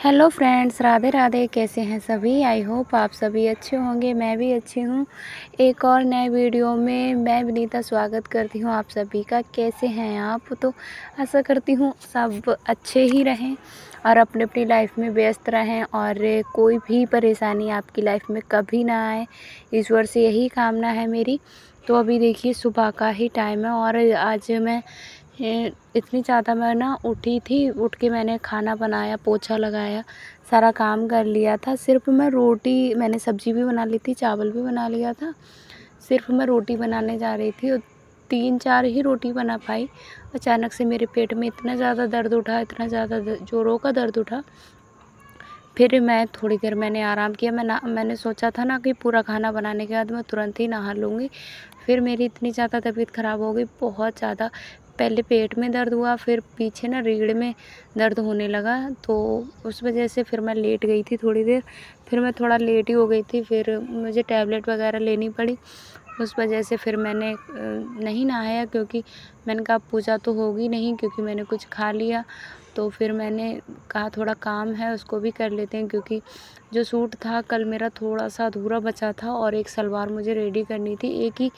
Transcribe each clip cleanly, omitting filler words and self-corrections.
Hello friends, Radhe Radhe. कैसे हैं सभी? आई होप आप सभी अच्छे होंगे। मैं भी अच्छी हूँ। एक और नए वीडियो में मैं विनीता स्वागत करती हूँ आप सभी का। कैसे हैं आप? तो आशा करती हूँ सब अच्छे ही रहें और अपनी अपनी लाइफ में व्यस्त रहें और कोई भी परेशानी आपकी लाइफ में कभी ना आए, ईश्वर से यही कामना है मेरी। तो अभी देखिए सुबह का ही टाइम है और आज मैं इतनी ज़्यादा मैं ना उठी थी। उठ के मैंने खाना बनाया, पोछा लगाया, सारा काम कर लिया था। सिर्फ मैं रोटी, मैंने सब्ज़ी भी बना ली थी, चावल भी बना लिया था। सिर्फ मैं रोटी बनाने जा रही थी और 3-4 ही रोटी बना पाई। अचानक से मेरे पेट में इतना ज़्यादा दर्द उठा, इतना ज़्यादा ज़ोरों का दर्द उठा। फिर मैं थोड़ी देर मैंने आराम किया। मैंने सोचा था ना कि पूरा खाना बनाने के बाद मैं तुरंत ही नहा लूँगी। फिर मेरी इतनी ज़्यादा तबीयत ख़राब हो गई, बहुत ज़्यादा। पहले पेट में दर्द हुआ, फिर पीछे ना रीढ़ में दर्द होने लगा, तो उस वजह से फिर मैं लेट गई थी थोड़ी देर। फिर मैं थोड़ा लेट ही हो गई थी, फिर मुझे टैबलेट वगैरह लेनी पड़ी। उस वजह से फिर मैंने नहीं नहाया, क्योंकि मैंने कहा पूजा तो होगी नहीं, क्योंकि मैंने कुछ खा लिया। तो फिर मैंने कहा थोड़ा काम है उसको भी कर लेते हैं, क्योंकि जो सूट था कल मेरा थोड़ा सा अधूरा बचा था और एक सलवार मुझे रेडी करनी थी। एक ही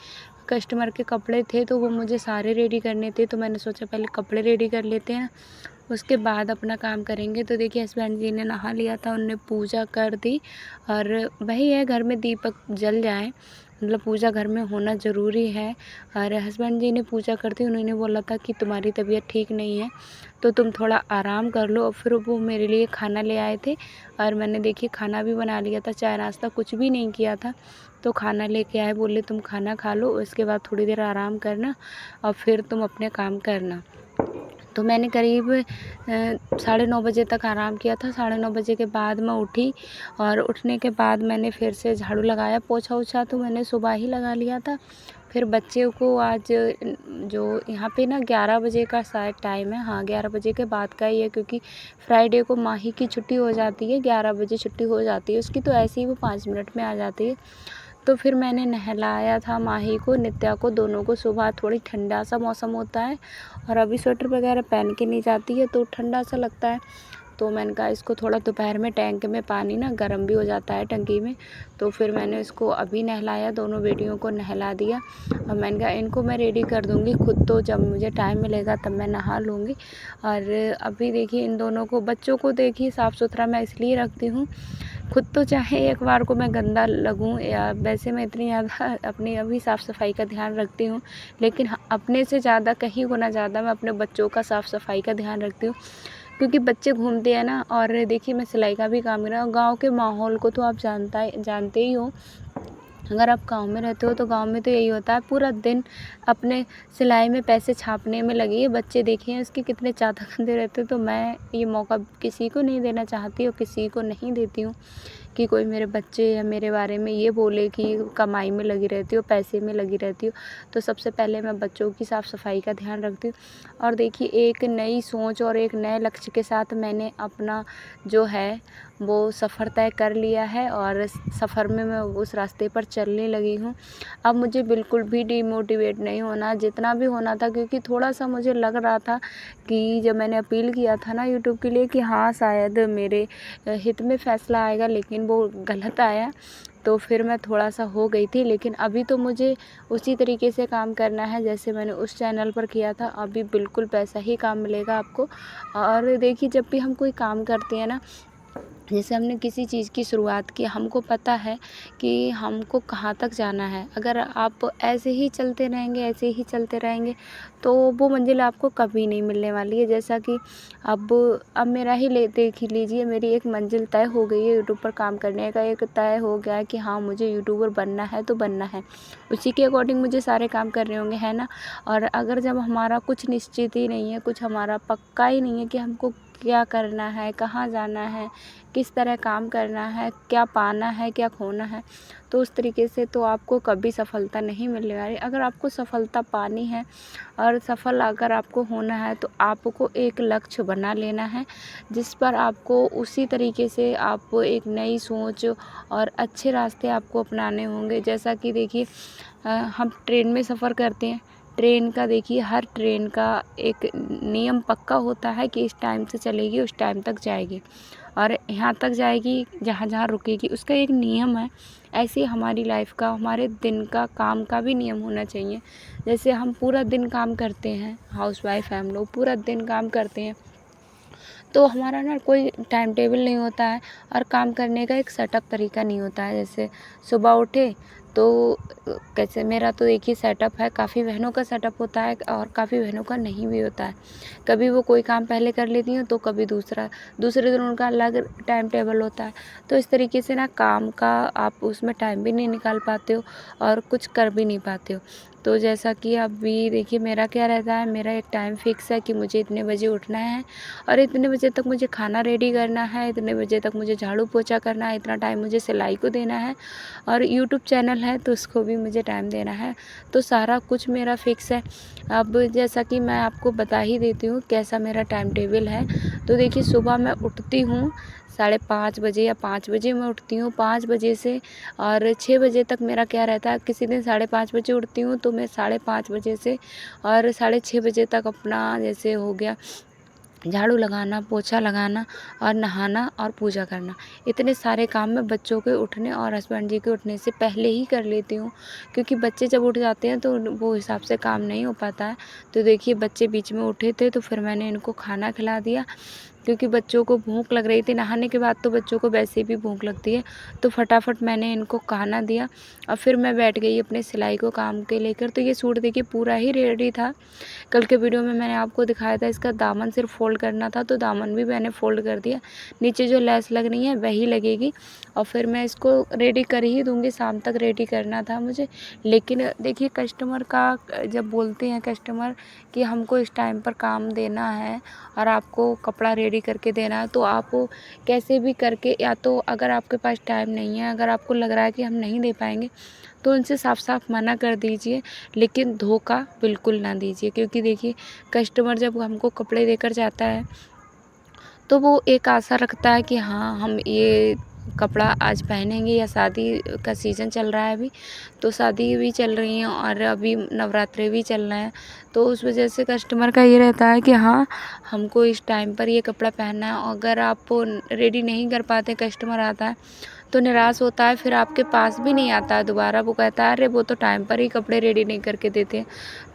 कस्टमर के कपड़े थे तो वो मुझे सारे रेडी करने थे, तो मैंने सोचा पहले कपड़े रेडी कर लेते हैं, उसके बाद अपना काम करेंगे। तो देखिए हस्बैंड जी ने नहा लिया था, उन्होंने पूजा कर दी। और वही है, घर में दीपक जल जाए, मतलब पूजा घर में होना ज़रूरी है। और हस्बैंड जी ने पूजा कर दी। उन्होंने बोला था कि तुम्हारी तबीयत ठीक नहीं है तो तुम थोड़ा आराम कर लो। और फिर वो मेरे लिए खाना ले आए थे और मैंने देखिए खाना भी बना लिया था। चाय नाश्ता कुछ भी नहीं किया था, तो खाना लेके आए, बोले तुम खाना खा लो, उसके बाद थोड़ी देर आराम करना और फिर तुम अपने काम करना। तो मैंने करीब 9:30 बजे तक आराम किया था। 9:30 बजे के बाद मैं उठी और उठने के बाद मैंने फिर से झाड़ू लगाया। पोछा ओछा तो मैंने सुबह ही लगा लिया था। फिर बच्चे को आज जो यहाँ पे ना 11 बजे का शायद टाइम है, हाँ 11 बजे के बाद का ही है, क्योंकि फ्राइडे को माही की छुट्टी हो जाती है, 11 बजे छुट्टी हो जाती है उसकी, तो ऐसे ही वो 5 मिनट में आ जाती है। तो फिर मैंने नहलाया था माही को, नित्या को, दोनों को। सुबह थोड़ी ठंडा सा मौसम होता है और अभी स्वेटर वगैरह पहन के नहीं जाती है तो ठंडा सा लगता है। तो मैंने कहा इसको थोड़ा दोपहर में टैंक में पानी ना गर्म भी हो जाता है टंकी में, तो फिर मैंने इसको अभी नहलाया, दोनों बेटियों को नहला दिया। और मैंने कहा इनको मैं रेडी कर दूँगी खुद, तो जब मुझे टाइम मिलेगा तब मैं नहा लूँगी। और अभी देखिए इन दोनों को, बच्चों को देखिए साफ़ सुथरा मैं इसलिए रखती हूँ, खुद तो चाहे एक बार को मैं गंदा लगूँ, या वैसे मैं इतनी ज़्यादा अपनी अभी साफ़ सफाई का ध्यान रखती हूँ, लेकिन अपने से ज़्यादा, कहीं गुना ज़्यादा मैं अपने बच्चों का साफ़ सफाई का ध्यान रखती हूँ। क्योंकि बच्चे घूमते हैं ना, और देखिए मैं सिलाई का भी काम कर रहा हूँ। गाँव के माहौल को तो आप जानते ही हो। अगर आप गाँव में रहते हो तो गाँव में तो यही होता है, पूरा दिन अपने सिलाई में पैसे छापने में लगी है। बच्चे देखिए उसके कितने ज़्यादा गंदे रहते हैं। तो मैं ये मौका किसी को नहीं देना चाहती और किसी को नहीं देती हूँ कि कोई मेरे बच्चे या मेरे बारे में ये बोले कि कमाई में लगी रहती हो, पैसे में लगी रहती हो। तो सबसे पहले मैं बच्चों की साफ़ सफाई का ध्यान रखती हूँ। और देखिए एक नई सोच और एक नए लक्ष्य के साथ मैंने अपना जो है वो सफ़र तय कर लिया है और सफ़र में मैं उस रास्ते पर चलने लगी हूँ। अब मुझे बिल्कुल भी डिमोटिवेट नहीं होना, जितना भी होना था, क्योंकि थोड़ा-सा मुझे लग रहा था कि जब मैंने अपील किया था ना यूट्यूब के लिए कि हाँ शायद मेरे हित में फ़ैसला आएगा, लेकिन वो गलत आया। तो फिर मैं थोड़ा-सा हो गई थी, लेकिन अभी तो मुझे उसी तरीके से काम करना है जैसे मैंने उस चैनल पर किया था। अभी बिल्कुल वैसा ही काम मिलेगा आपको। और देखिए जब भी हम कोई काम करते हैं ना, जैसे हमने किसी चीज़ की शुरुआत की, हमको पता है कि हमको कहाँ तक जाना है। अगर आप ऐसे ही चलते रहेंगे, ऐसे ही चलते रहेंगे, तो वो मंज़िल आपको कभी नहीं मिलने वाली है। जैसा कि अब मेरा ही देख ही लीजिए, मेरी एक मंज़िल तय हो गई है, यूट्यूब पर काम करने का एक तय हो गया है कि हाँ मुझे यूट्यूबर बनना है तो बनना है। उसी के अकॉर्डिंग मुझे सारे काम करने होंगे, है ना? और अगर जब हमारा कुछ निश्चित ही नहीं है, कुछ हमारा पक्का ही नहीं है कि हमको क्या करना है, कहाँ जाना है, किस तरह काम करना है, क्या पाना है, क्या खोना है, तो उस तरीके से तो आपको कभी सफलता नहीं मिलने वाली। अगर आपको सफलता पानी है और सफल अगर आपको होना है, तो आपको एक लक्ष्य बना लेना है, जिस पर आपको उसी तरीके से आप एक नई सोच और अच्छे रास्ते आपको अपनाने होंगे। जैसा कि देखिए हम ट्रेन में सफ़र करते हैं, ट्रेन का देखिए, हर ट्रेन का एक नियम पक्का होता है कि इस टाइम से चलेगी, उस टाइम तक जाएगी और यहाँ तक जाएगी जहाँ जहाँ रुकेगी, उसका एक नियम है। ऐसे ही हमारी लाइफ का, हमारे दिन का, काम का भी नियम होना चाहिए। जैसे हम पूरा दिन काम करते हैं, हाउसवाइफ है हम लोग, पूरा दिन काम करते हैं, तो हमारा ना कोई टाइम टेबल नहीं होता है और काम करने का एक सेटअप तरीका नहीं होता है। जैसे सुबह उठे तो कैसे, मेरा तो एक ही सेटअप है, काफ़ी बहनों का सेटअप होता है और काफ़ी बहनों का नहीं भी होता है। कभी वो कोई काम पहले कर लेती हैं तो कभी दूसरे दिन उनका अलग टाइम टेबल होता है। तो इस तरीके से ना काम का आप उसमें टाइम भी नहीं निकाल पाते हो और कुछ कर भी नहीं पाते हो। तो जैसा कि अभी देखिए मेरा क्या रहता है, मेरा एक टाइम फ़िक्स है कि मुझे इतने बजे उठना है और इतने बजे तक मुझे खाना रेडी करना है, इतने बजे तक मुझे झाड़ू पोछा करना है, इतना टाइम मुझे सिलाई को देना है और यूट्यूब चैनल है तो उसको भी मुझे टाइम देना है। तो सारा कुछ मेरा फ़िक्स है। अब जैसा कि मैं आपको बता ही देती हूँ कैसा मेरा टाइम टेबल है। तो देखिए सुबह मैं उठती हूँ 5:30 बजे या 5 बजे मैं उठती हूँ। 5 बजे से और 6 बजे तक मेरा क्या रहता है, किसी दिन 5:30 बजे उठती हूँ तो मैं 5:30 बजे से और 6:30 बजे तक अपना जैसे हो गया झाड़ू लगाना, पोछा लगाना और नहाना और पूजा करना, इतने सारे काम मैं बच्चों के उठने और हस्बैंड जी के उठने से पहले ही कर लेती हूँ। क्योंकि बच्चे जब उठ जाते हैं तो वो हिसाब से काम नहीं हो पाता है। तो देखिए बच्चे बीच में उठे थे तो फिर मैंने इनको खाना खिला दिया, क्योंकि बच्चों को भूख लग रही थी। नहाने के बाद तो बच्चों को वैसे भी भूख लगती है, तो फटाफट मैंने इनको खाना दिया और फिर मैं बैठ गई अपने सिलाई को काम के लेकर। तो ये सूट देखिए पूरा ही रेडी था। कल के वीडियो में मैंने आपको दिखाया था, इसका दामन सिर्फ फोल्ड करना था तो दामन भी मैंने फोल्ड कर दिया। नीचे जो लेस लग रही है वही लगेगी और फिर मैं इसको रेडी कर ही दूँगी, शाम तक रेडी करना था मुझे। लेकिन देखिए कस्टमर का, जब बोलते हैं कस्टमर कि हमको इस टाइम पर काम देना है और आपको कपड़ा रेडी करके देना है, तो आप वो कैसे भी करके, या तो अगर आपके पास टाइम नहीं है, अगर आपको लग रहा है कि हम नहीं दे पाएंगे तो उनसे साफ साफ मना कर दीजिए, लेकिन धोखा बिल्कुल ना दीजिए। क्योंकि देखिए कस्टमर जब हमको कपड़े देकर जाता है तो वो एक आशा रखता है कि हाँ हम ये कपड़ा आज पहनेंगे, या शादी का सीज़न चल रहा है अभी, तो शादी भी चल रही हैं और अभी नवरात्रे भी चल रहे हैं। तो उस वजह से कस्टमर का ये रहता है कि हाँ हमको इस टाइम पर ये कपड़ा पहनना है। अगर आप रेडी नहीं कर पाते, कस्टमर आता है तो निराश होता है, फिर आपके पास भी नहीं आता है दोबारा। वो कहता है अरे वो तो टाइम पर ही कपड़े रेडी नहीं करके देते हैं।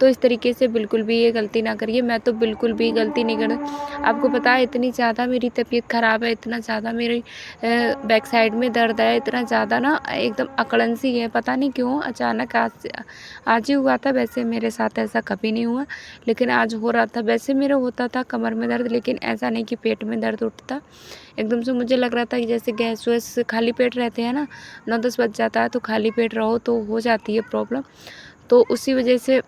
तो इस तरीके से बिल्कुल भी ये गलती ना करिए। मैं तो बिल्कुल भी गलती नहीं कर, आपको पता है इतनी ज़्यादा मेरी तबीयत ख़राब है, इतना ज़्यादा मेरी बैक साइड में दर्द है, इतना ज़्यादा ना एकदम अकड़न सी है, पता नहीं क्यों अचानक आज ही हुआ था। वैसे मेरे साथ ऐसा कभी नहीं हुआ, लेकिन आज हो रहा था। वैसे मेरा होता था कमर में दर्द, लेकिन ऐसा नहीं कि पेट में दर्द उठता। एकदम से मुझे लग रहा था कि जैसे गैस वैस, खाली पेट रहते हैं ना, 9-10 बज जाता है तो खाली पेट रहो तो हो जाती है प्रॉब्लम। तो उसी वजह से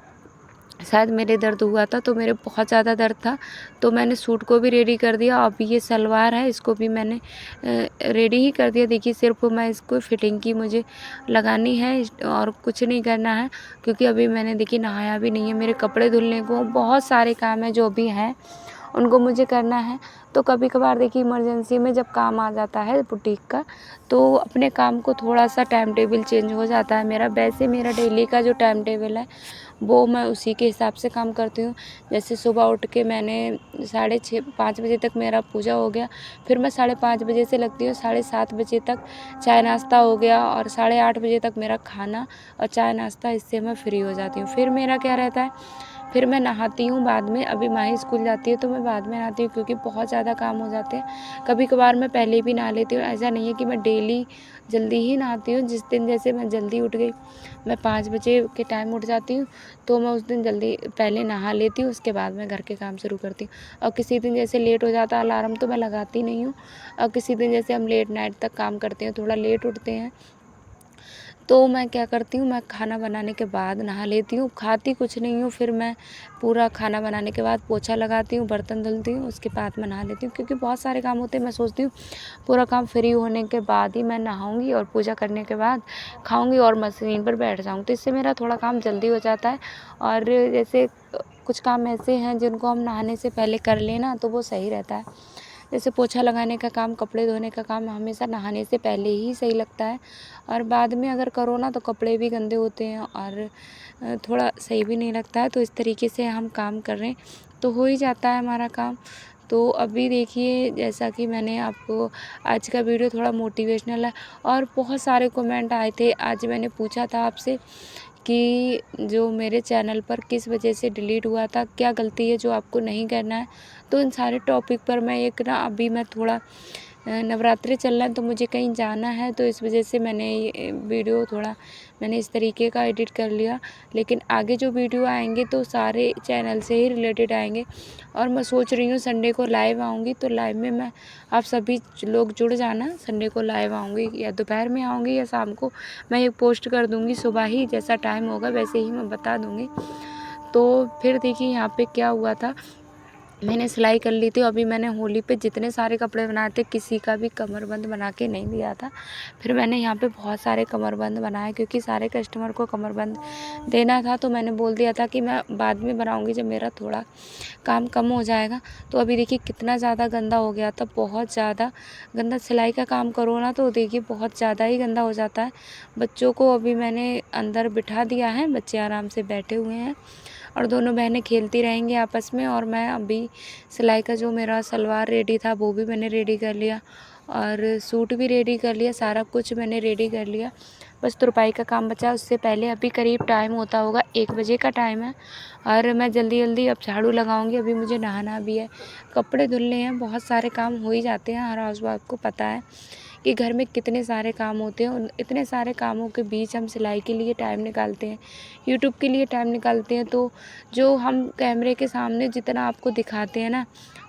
शायद मेरे दर्द हुआ था, तो मेरे बहुत ज़्यादा दर्द था। तो मैंने सूट को भी रेडी कर दिया। अभी ये सलवार है, इसको भी मैंने रेडी ही कर दिया। देखिए सिर्फ मैं इसको फिटिंग की मुझे लगानी है और कुछ नहीं करना है, क्योंकि अभी मैंने देखिए नहाया भी नहीं है। मेरे कपड़े धुलने को बहुत सारे काम है जो भी हैं उनको मुझे करना है। तो कभी कभार देखिए इमरजेंसी में जब काम आ जाता है बुटीक का, तो अपने काम को थोड़ा सा टाइम टेबल चेंज हो जाता है मेरा। वैसे मेरा डेली का जो टाइम टेबल है वो मैं उसी के हिसाब से काम करती हूँ। जैसे सुबह उठ के मैंने 5 बजे तक मेरा पूजा हो गया, फिर मैं 5:30 बजे से लगती हूँ 7:30 बजे तक चाय नाश्ता हो गया, और 8:30 बजे तक मेरा खाना और चाय नाश्ता, इससे मैं फ्री हो जाती हूँ। फिर मेरा क्या रहता है, फिर मैं नहाती हूँ बाद में। अभी माही स्कूल जाती है तो मैं बाद में नहाती हूँ, क्योंकि बहुत ज़्यादा काम हो जाते हैं। कभी कभार मैं पहले भी नहा लेती हूँ, ऐसा नहीं है कि मैं डेली जल्दी ही नहाती हूँ। जिस दिन जैसे मैं जल्दी उठ गई, मैं 5 बजे के टाइम उठ जाती हूँ, तो मैं उस दिन जल्दी पहले नहा लेती हूँ, उसके बाद मैं घर के काम शुरू करती हूँ। और किसी दिन जैसे लेट हो जाता है, अलार्म तो मैं लगाती नहीं हूँ। और किसी दिन जैसे हम लेट नाइट तक काम करते हैं, थोड़ा लेट उठते हैं, तो मैं क्या करती हूँ, मैं खाना बनाने के बाद नहा लेती हूँ, खाती कुछ नहीं हूँ। फिर मैं पूरा खाना बनाने के बाद पोछा लगाती हूँ, बर्तन धुलती हूँ, उसके बाद मैं नहा लेती हूँ। क्योंकि बहुत सारे काम होते हैं, मैं सोचती हूँ पूरा काम फ्री होने के बाद ही मैं नहाऊँगी और पूजा करने के बाद खाऊँगी और मशीन पर बैठ जाऊँ, तो इससे मेरा थोड़ा काम जल्दी हो जाता है। और जैसे कुछ काम ऐसे हैं जिनको हम नहाने से पहले कर लेना तो वो सही रहता है। जैसे पोछा लगाने का काम, कपड़े धोने का काम हमेशा नहाने से पहले ही सही लगता है, और बाद में अगर करो ना तो कपड़े भी गंदे होते हैं और थोड़ा सही भी नहीं लगता है। तो इस तरीके से हम काम कर रहे हैं तो हो ही जाता है हमारा काम। तो अभी देखिए, जैसा कि मैंने आपको आज का वीडियो थोड़ा मोटिवेशनल है, और बहुत सारे कमेंट आए थे। आज मैंने पूछा था आपसे कि जो मेरे चैनल पर किस वजह से डिलीट हुआ था, क्या गलती है जो आपको नहीं करना है। तो इन सारे टॉपिक पर मैं अभी मैं थोड़ा नवरात्रि चल रहा है तो मुझे कहीं जाना है, तो इस वजह से मैंने ये वीडियो थोड़ा मैंने इस तरीके का एडिट कर लिया। लेकिन आगे जो वीडियो आएंगे तो सारे चैनल से ही रिलेटेड आएंगे, और मैं सोच रही हूँ संडे को लाइव आऊँगी। तो लाइव में मैं आप सभी लोग जुड़ जाना। संडे को लाइव आऊँगी, या दोपहर में आऊँगी या शाम को मैं एक पोस्ट कर दूँगी। सुबह ही जैसा टाइम होगा वैसे ही मैं बता दूँगी। तो फिर देखिए यहाँ पे क्या हुआ था, मैंने सिलाई कर ली थी। अभी मैंने होली पे जितने सारे कपड़े बनाए थे किसी का भी कमरबंद बना के नहीं दिया था। फिर मैंने यहाँ पे बहुत सारे कमरबंद बनाए, क्योंकि सारे कस्टमर को कमरबंद देना था। तो मैंने बोल दिया था कि मैं बाद में बनाऊँगी जब मेरा थोड़ा काम कम हो जाएगा। तो अभी देखिए कितना ज़्यादा गंदा हो गया था, बहुत ज़्यादा गंदा। सिलाई का काम करो ना तो देखिए बहुत ज़्यादा ही गंदा हो जाता है। बच्चों को अभी मैंने अंदर बिठा दिया है, बच्चे आराम से बैठे हुए हैं और दोनों बहनें खेलती रहेंगी आपस में। और मैं अभी सिलाई का जो मेरा सलवार रेडी था वो भी मैंने रेडी कर लिया, और सूट भी रेडी कर लिया, सारा कुछ मैंने रेडी कर लिया। बस तुरपाई का काम बचा, उससे पहले अभी करीब टाइम होता होगा 1 बजे का टाइम है, और मैं जल्दी जल्दी अब झाड़ू लगाऊंगी। अभी मुझे नहाना भी है, कपड़े धुलने हैं, बहुत सारे काम हो ही जाते हैं। हर हाउस वाइफ को पता है कि घर में कितने सारे काम होते हैं। उन इतने सारे कामों के बीच हम सिलाई के लिए टाइम निकालते हैं, यूट्यूब के लिए टाइम निकालते हैं। तो जो हम कैमरे के सामने जितना आपको दिखाते हैं ना,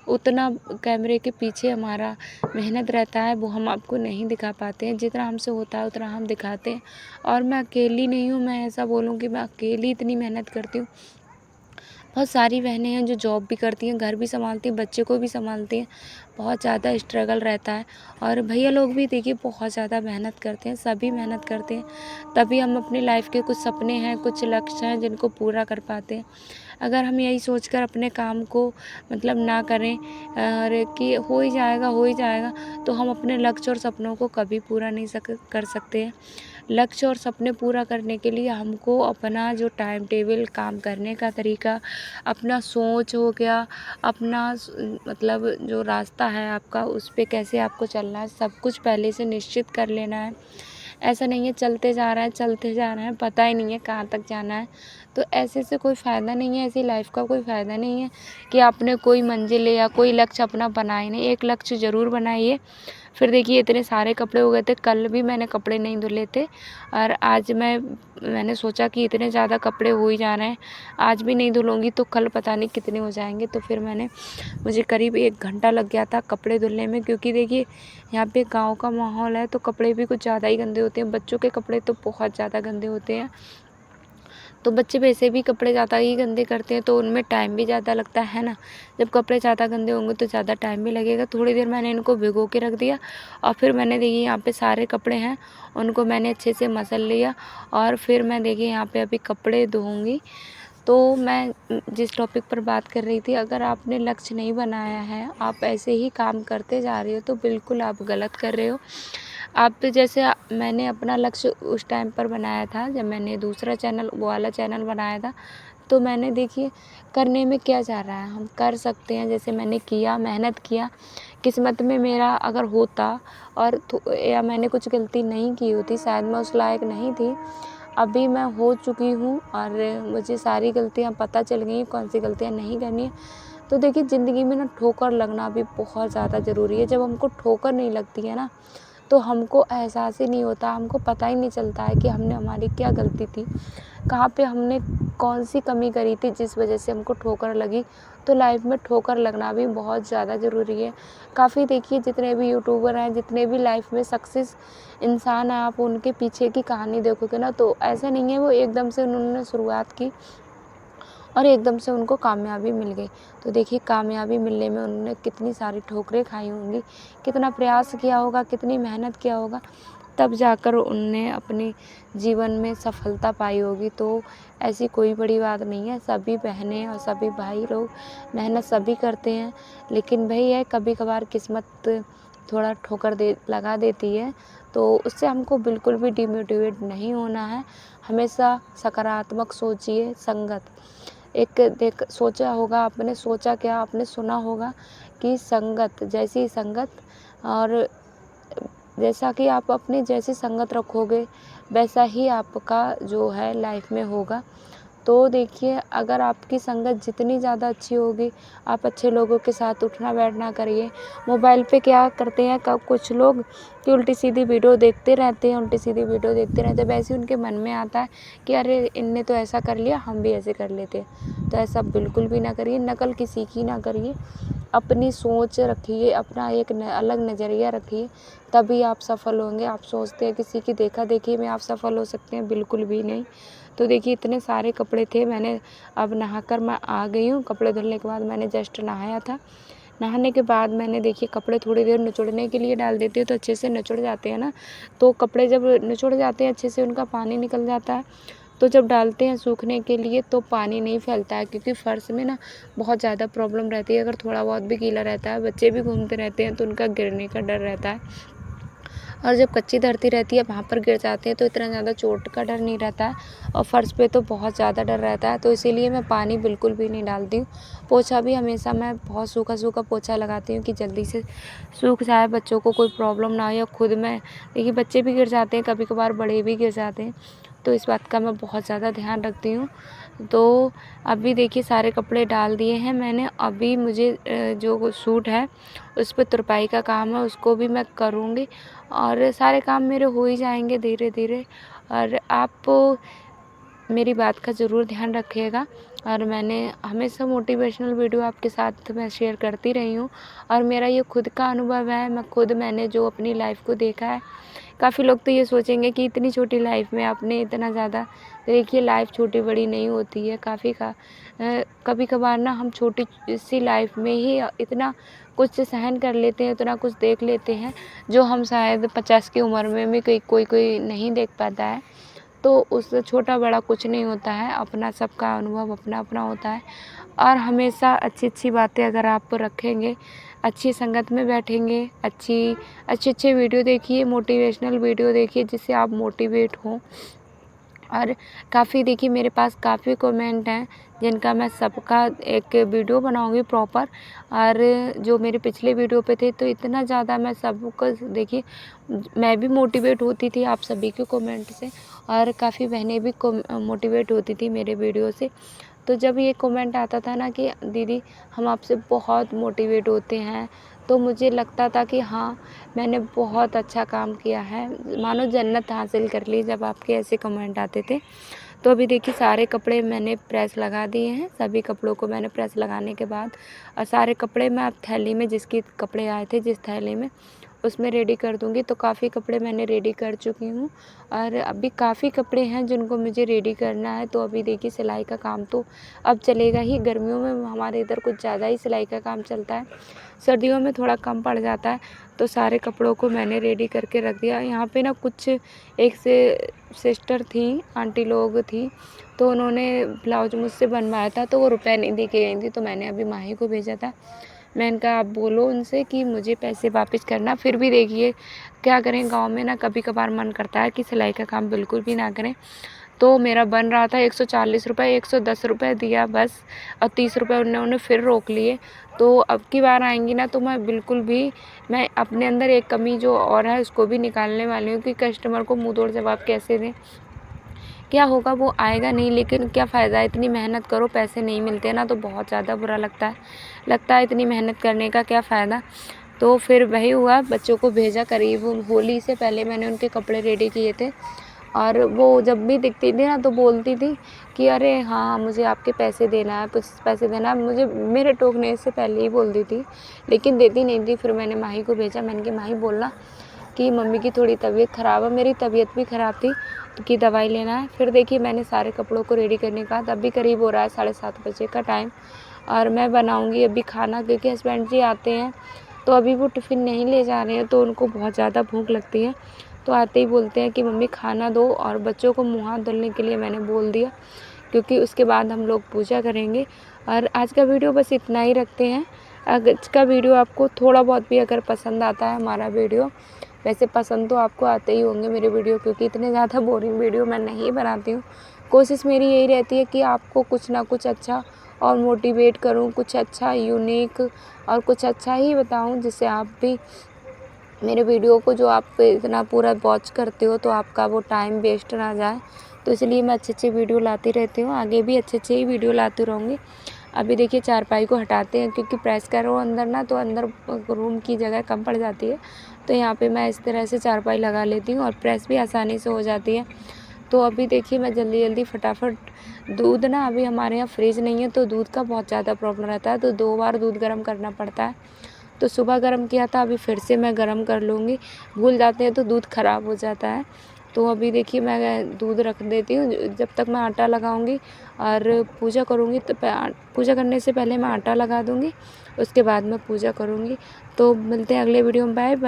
उतना कैमरे के पीछे हमारा मेहनत रहता है, वो हम आपको नहीं दिखा पाते हैं। जितना हमसे होता है उतना हम दिखाते हैं। और मैं अकेली नहीं हूँ, मैं ऐसा बोलूँ कि मैं अकेली इतनी मेहनत करती हूँ। बहुत सारी बहनें हैं जो जॉब भी करती हैं, घर भी संभालती हैं, बच्चे को भी संभालती हैं। बहुत ज़्यादा स्ट्रगल रहता है। और भैया लोग भी देखिए बहुत ज़्यादा मेहनत करते हैं, सभी मेहनत करते हैं, तभी हम अपनी लाइफ के कुछ सपने हैं, कुछ लक्ष्य हैं जिनको पूरा कर पाते हैं। अगर हम यही सोचकर अपने काम को मतलब ना करें और कि हो ही जाएगा, तो हम अपने लक्ष्य और सपनों को कभी पूरा नहीं कर सकते हैं। लक्ष्य और सपने पूरा करने के लिए हमको अपना जो टाइम टेबल, काम करने का तरीका, अपना सोच हो गया, अपना मतलब जो रास्ता है आपका, उस पे कैसे आपको चलना है, सब कुछ पहले से निश्चित कर लेना है। ऐसा नहीं है चलते जा रहे हैं, पता ही नहीं है कहाँ तक जाना है। तो ऐसे से कोई फ़ायदा नहीं है, ऐसी लाइफ का कोई फ़ायदा नहीं है कि आपने कोई मंजिल या कोई लक्ष्य अपना बनाए नहीं। एक लक्ष्य ज़रूर बनाइए। फिर देखिए इतने सारे कपड़े हो गए थे, कल भी मैंने कपड़े नहीं धुले थे, और आज मैंने सोचा कि इतने ज़्यादा कपड़े हो ही जा रहे हैं, आज भी नहीं धुलूँगी तो कल पता नहीं कितने हो जाएंगे। तो फिर मुझे करीब 1 घंटा लग गया था कपड़े धुलने में, क्योंकि देखिए यहाँ पे गाँव का माहौल है तो कपड़े भी कुछ ज़्यादा ही गंदे होते हैं। बच्चों के कपड़े तो बहुत ज़्यादा गंदे होते हैं, तो बच्चे वैसे भी कपड़े ज़्यादा ही गंदे करते हैं, तो उनमें टाइम भी ज़्यादा लगता है ना। जब कपड़े ज़्यादा गंदे होंगे तो ज़्यादा टाइम भी लगेगा। थोड़ी देर मैंने इनको भिगो के रख दिया, और फिर मैंने देखिए यहाँ पे सारे कपड़े हैं, उनको मैंने अच्छे से मसल लिया, और फिर मैं देखिए यहाँ पे अभी कपड़े धोऊँगी। तो मैं जिस टॉपिक पर बात कर रही थी, अगर आपने लक्ष्य नहीं बनाया है, आप ऐसे ही काम करते जा रहे हो, तो बिल्कुल आप गलत कर रहे हो। आप तो जैसे मैंने अपना लक्ष्य उस टाइम पर बनाया था जब मैंने दूसरा चैनल, वो वाला चैनल बनाया था, तो मैंने देखिए करने में क्या जा रहा है, हम कर सकते हैं। जैसे मैंने किया, मेहनत किया, किस्मत में मेरा अगर होता और या मैंने कुछ गलती नहीं की होती, शायद मैं उस लायक नहीं थी। अभी मैं हो चुकी हूँ और मुझे सारी गलतियाँ पता चल गई हैं, कौन सी गलतियाँ नहीं करनी है। तो देखिए ज़िंदगी में ना ठोकर लगना भी बहुत ज़्यादा ज़रूरी है। जब हमको ठोकर नहीं लगती है ना, तो हमको एहसास ही नहीं होता, हमको पता ही नहीं चलता है कि हमारी क्या गलती थी, कहाँ पे हमने कौन सी कमी करी थी जिस वजह से हमको ठोकर लगी। तो लाइफ में ठोकर लगना भी बहुत ज़्यादा ज़रूरी है। काफ़ी देखिए जितने भी यूट्यूबर हैं, जितने भी लाइफ में सक्सेस इंसान हैं, आप उनके पीछे की कहानी देखोगे ना, तो ऐसा नहीं है वो एकदम से उन्होंने शुरुआत की और एकदम से उनको कामयाबी मिल गई। तो देखिए कामयाबी मिलने में उन्होंने कितनी सारी ठोकरें खाई होंगी, कितना प्रयास किया होगा, कितनी मेहनत किया होगा। तब जाकर उनने अपनी जीवन में सफलता पाई होगी। तो ऐसी कोई बड़ी बात नहीं है, सभी बहनें और सभी भाई लोग मेहनत सभी करते हैं, लेकिन वही है कभी कभार किस्मत थोड़ा ठोकर लगा देती है। तो उससे हमको बिल्कुल भी डिमोटिवेट नहीं होना है, हमेशा सकारात्मक सोचिए। संगत सोचा होगा आपने, सोचा क्या आपने सुना होगा कि संगत जैसी संगत, और जैसा कि आप अपनी जैसी संगत रखोगे वैसा ही आपका जो है लाइफ में होगा। तो देखिए, अगर आपकी संगत जितनी ज़्यादा अच्छी होगी, आप अच्छे लोगों के साथ उठना बैठना करिए। मोबाइल पे क्या करते हैं कुछ लोग कि उल्टी सीधी वीडियो देखते रहते हैं, वैसे उनके मन में आता है कि अरे इनने तो ऐसा कर लिया, हम भी ऐसे कर लेते हैं। तो ऐसा बिल्कुल भी ना करिए, नकल किसी की ना करिए, अपनी सोच रखिए, अपना एक अलग नज़रिया रखिए, तभी आप सफल होंगे। आप सोचते हैं किसी की देखा देखी में आप सफल हो सकते हैं, बिल्कुल भी नहीं। तो देखिए, इतने सारे कपड़े थे, मैंने अब नहाकर मैं आ गई हूँ। कपड़े धुलने के बाद मैंने जस्ट नहाया था। नहाने के बाद मैंने देखिए कपड़े थोड़ी देर निचोड़ने के लिए डाल देती हूँ, तो अच्छे से निचुड़ जाते हैं ना। तो कपड़े जब निचुड़ जाते हैं अच्छे से, उनका पानी निकल जाता है, तो जब डालते हैं सूखने के लिए तो पानी नहीं फैलता है, क्योंकि फ़र्श में ना बहुत ज़्यादा प्रॉब्लम रहती है। अगर थोड़ा बहुत भी गीला रहता है, बच्चे भी घूमते रहते हैं, तो उनका गिरने का डर रहता है। और जब कच्ची धरती रहती है वहाँ पर गिर जाते हैं तो इतना ज़्यादा चोट का डर नहीं रहता है, और फ़र्श पे तो बहुत ज़्यादा डर रहता है। तो इसीलिए मैं पानी बिल्कुल भी नहीं डालती हूँ। पोछा भी हमेशा मैं बहुत सूखा सूखा पोछा लगाती हूँ कि जल्दी से सूख जाए, बच्चों को कोई प्रॉब्लम ना हो। या खुद मैं देखिए, बच्चे भी गिर जाते हैं कभी कभार, बड़े भी गिर जाते हैं, तो इस बात का मैं बहुत ज़्यादा ध्यान रखती हूँ। तो अभी देखिए सारे कपड़े डाल दिए हैं मैंने। अभी मुझे जो सूट है उस पर तुरपाई का काम है, उसको भी मैं करूँगी, और सारे काम मेरे हो ही जाएंगे धीरे धीरे। और आप मेरी बात का ज़रूर ध्यान रखिएगा। और मैंने हमेशा मोटिवेशनल वीडियो आपके साथ मैं शेयर करती रही हूँ, और मेरा ये खुद का अनुभव है। मैंने जो अपनी लाइफ को देखा है, काफ़ी लोग तो ये सोचेंगे कि इतनी छोटी लाइफ में आपने इतना ज़्यादा, देखिए लाइफ छोटी बड़ी नहीं होती है। कभी कभार ना हम छोटी सी लाइफ में ही इतना कुछ सहन कर लेते हैं, इतना कुछ देख लेते हैं, जो हम शायद 50 की उम्र में भी कोई नहीं देख पाता है। तो उससे छोटा बड़ा कुछ नहीं होता है, अपना सबका अनुभव अपना अपना होता है। और हमेशा अच्छी अच्छी बातें अगर आप रखेंगे, अच्छी संगत में बैठेंगे, अच्छे वीडियो देखिए, मोटिवेशनल वीडियो देखिए, जिससे आप मोटिवेट हों। और काफ़ी देखिए, मेरे पास काफ़ी कमेंट हैं जिनका मैं सबका एक वीडियो बनाऊंगी प्रॉपर। और जो मेरे पिछले वीडियो पे थे, तो इतना ज़्यादा मैं सबको देखिए, मैं भी मोटिवेट होती थी आप सभी के कमेंट से, और काफ़ी बहनें भी मोटिवेट होती थी मेरे वीडियो से। तो जब ये कमेंट आता था ना कि दीदी हम आपसे बहुत मोटिवेट होते हैं, तो मुझे लगता था कि हाँ, मैंने बहुत अच्छा काम किया है, मानो जन्नत हासिल कर ली जब आपके ऐसे कमेंट आते थे। तो अभी देखिए सारे कपड़े मैंने प्रेस लगा दिए हैं, सभी कपड़ों को मैंने प्रेस लगाने के बाद, और सारे कपड़े मैं अब थैली में, जिसकी कपड़े आए थे जिस थैली में, उसमें रेडी कर दूँगी। तो काफ़ी कपड़े मैंने रेडी कर चुकी हूँ, और अभी काफ़ी कपड़े हैं जिनको मुझे रेडी करना है। तो अभी देखिए सिलाई का काम तो अब चलेगा ही, गर्मियों में हमारे इधर कुछ ज़्यादा ही सिलाई का काम चलता है, सर्दियों में थोड़ा कम पड़ जाता है। तो सारे कपड़ों को मैंने रेडी करके रख दिया। यहाँ पे ना कुछ एक से सिस्टर थी, आंटी लोग थी, तो उन्होंने ब्लाउज मुझसे बनवाया था, तो वो रुपए नहीं दे के गई थी, तो मैंने अभी माही को भेजा था। मैंने कहा आप बोलो उनसे कि मुझे पैसे वापस करना। फिर भी देखिए क्या करें, गांव में ना कभी कभार मन करता है कि सिलाई का काम बिल्कुल भी ना करें। तो मेरा बन रहा था 140 रुपये, 110 रुपये दिया बस, और 30 रुपये उन्होंने फिर रोक लिए। तो अब की बार आएंगी ना, तो मैं अपने अंदर एक कमी जो और है उसको भी निकालने वाली हूँ कि कस्टमर को मुँह तोड़ जवाब कैसे दें। क्या होगा, वो आएगा नहीं, लेकिन क्या फ़ायदा, इतनी मेहनत करो पैसे नहीं मिलते ना, तो बहुत ज़्यादा बुरा लगता है इतनी मेहनत करने का क्या फ़ायदा। तो फिर वही हुआ, बच्चों को भेजा। करीब होली से पहले मैंने उनके कपड़े रेडी किए थे, और वो जब भी दिखती थी ना तो बोलती थी कि अरे हाँ मुझे आपके पैसे देना है, कुछ पैसे देना है, मुझे मेरे टोकने से पहले ही बोलती थी, लेकिन देती नहीं थी। फिर मैंने माही को भेजा, मैंने कहा माही बोलना कि मम्मी की थोड़ी तबीयत ख़राब है, मेरी तबीयत भी ख़राब थी, तो कि दवाई लेना है। फिर देखिए मैंने सारे कपड़ों को रेडी करने के बाद, अभी करीब हो रहा है 7:30 बजे का टाइम, और मैं बनाऊंगी अभी खाना, क्योंकि हस्बैंड जी आते हैं तो अभी वो टिफ़िन नहीं ले जा रहे हैं, तो उनको बहुत ज़्यादा भूख लगती है। तो आते ही बोलते हैं कि मम्मी खाना दो, और बच्चों को मुँह हाथ धुलने के लिए मैंने बोल दिया, क्योंकि उसके बाद हम लोग पूजा करेंगे। और आज का वीडियो बस इतना ही रखते हैं। आज का वीडियो आपको थोड़ा बहुत भी अगर पसंद आता है हमारा वीडियो, वैसे पसंद तो आपको आते ही होंगे मेरे वीडियो, क्योंकि इतने ज़्यादा बोरिंग वीडियो मैं नहीं बनाती हूँ। कोशिश मेरी यही रहती है कि आपको कुछ ना कुछ अच्छा और मोटिवेट करूँ, कुछ अच्छा यूनिक और कुछ अच्छा ही बताऊँ, जिससे आप भी मेरे वीडियो को, जो आप इतना पूरा वॉच करते हो, तो आपका वो टाइम वेस्ट ना जाए। तो इसलिए मैं अच्छे वीडियो लाती रहती हूँ, आगे भी अच्छे ही वीडियो लाती रहूँगी। अभी देखिए चारपाई को हटाते हैं, क्योंकि प्रेस करो अंदर ना, तो अंदर रूम की जगह कम पड़ जाती है। तो यहाँ पे मैं इस तरह से चारपाई लगा लेती हूँ और प्रेस भी आसानी से हो जाती है। तो अभी देखिए मैं जल्दी फटाफट दूध ना, अभी हमारे यहाँ फ्रिज नहीं है, तो दूध का बहुत ज़्यादा प्रॉब्लम रहता है, तो 2 बार दूध गर्म करना पड़ता है। तो सुबह गर्म किया था, अभी फिर से मैं गर्म कर लूँगी। भूल जाते हैं तो दूध ख़राब हो जाता है। तो अभी देखिए मैं दूध रख देती हूँ, जब तक मैं आटा लगाऊँगी और पूजा करूँगी, तो पूजा करने से पहले मैं आटा लगा दूँगी, उसके बाद मैं पूजा करूँगी। तो मिलते हैं अगले वीडियो में, बाय बाय।